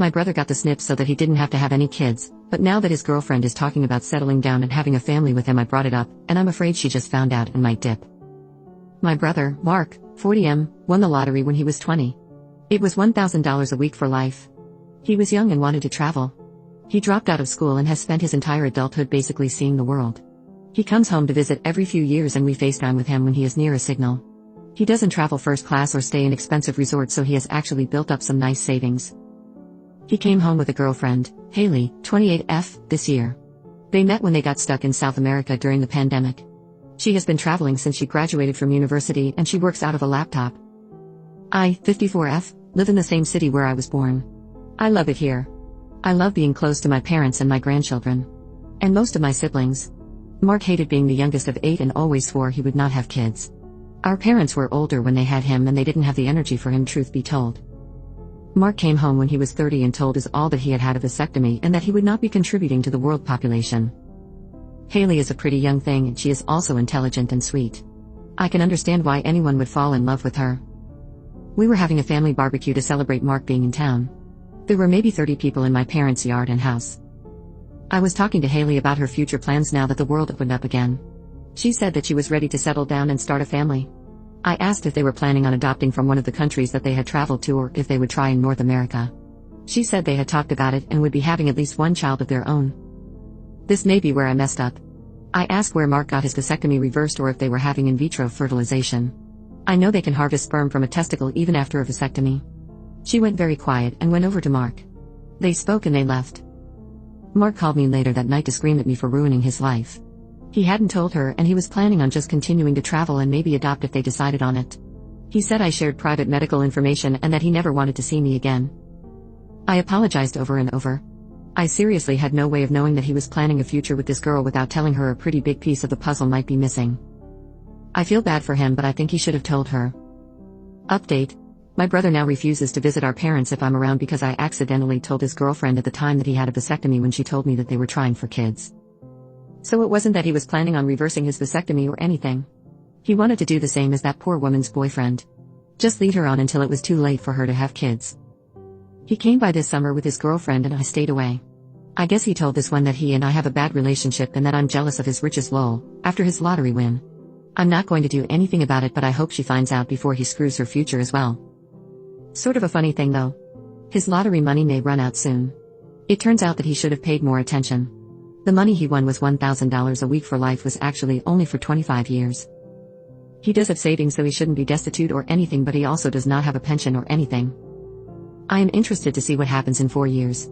My brother got the snip so that he didn't have to have any kids, but now that his girlfriend is talking about settling down and having a family with him, I brought it up, and I'm afraid she just found out and might dip. My brother, Mark, 40M, won the lottery when he was 20. It was $1,000 a week for life. He was young and wanted to travel. He dropped out of school and has spent his entire adulthood basically seeing the world. He comes home to visit every few years and we FaceTime with him when he is near a signal. He doesn't travel first class or stay in expensive resorts, so he has actually built up some nice savings. He came home with a girlfriend, Haley, 28F, this year. They met when they got stuck in South America during the pandemic. She has been traveling since she graduated from university and she works out of a laptop. I, 54F, live in the same city where I was born. I love it here. I love being close to my parents and my grandchildren. And most of my siblings. Mark hated being the youngest of 8 and always swore he would not have kids. Our parents were older when they had him and they didn't have the energy for him, truth be told. Mark came home when he was 30 and told us all that he had had a vasectomy and that he would not be contributing to the world population. Haley is a pretty young thing and she is also intelligent and sweet. I can understand why anyone would fall in love with her. We were having a family barbecue to celebrate Mark being in town. There were maybe 30 people in my parents' yard and house. I was talking to Haley about her future plans now that the world opened up again. She said that she was ready to settle down and start a family. I asked if they were planning on adopting from one of the countries that they had traveled to or if they would try in North America. She said they had talked about it and would be having at least one child of their own. This may be where I messed up. I asked where Mark got his vasectomy reversed or if they were having in vitro fertilization. I know they can harvest sperm from a testicle even after a vasectomy. She went very quiet and went over to Mark. They spoke and they left. Mark called me later that night to scream at me for ruining his life. He hadn't told her and he was planning on just continuing to travel and maybe adopt if they decided on it. He said I shared private medical information and that he never wanted to see me again. I apologized over and over. I seriously had no way of knowing that he was planning a future with this girl without telling her a pretty big piece of the puzzle might be missing. I feel bad for him, but I think he should have told her. Update. My brother now refuses to visit our parents if I'm around because I accidentally told his girlfriend at the time that he had a vasectomy when she told me that they were trying for kids. So it wasn't that he was planning on reversing his vasectomy or anything. He wanted to do the same as that poor woman's boyfriend. Just lead her on until it was too late for her to have kids. He came by this summer with his girlfriend and I stayed away. I guess he told this one that he and I have a bad relationship and that I'm jealous of his riches lol, after his lottery win. I'm not going to do anything about it, but I hope she finds out before he screws her future as well. Sort of a funny thing though. His lottery money may run out soon. It turns out that he should have paid more attention. The money he won was $1,000 a week for life was actually only for 25 years. He does have savings, so he shouldn't be destitute or anything, but he also does not have a pension or anything. I am interested to see what happens in 4 years.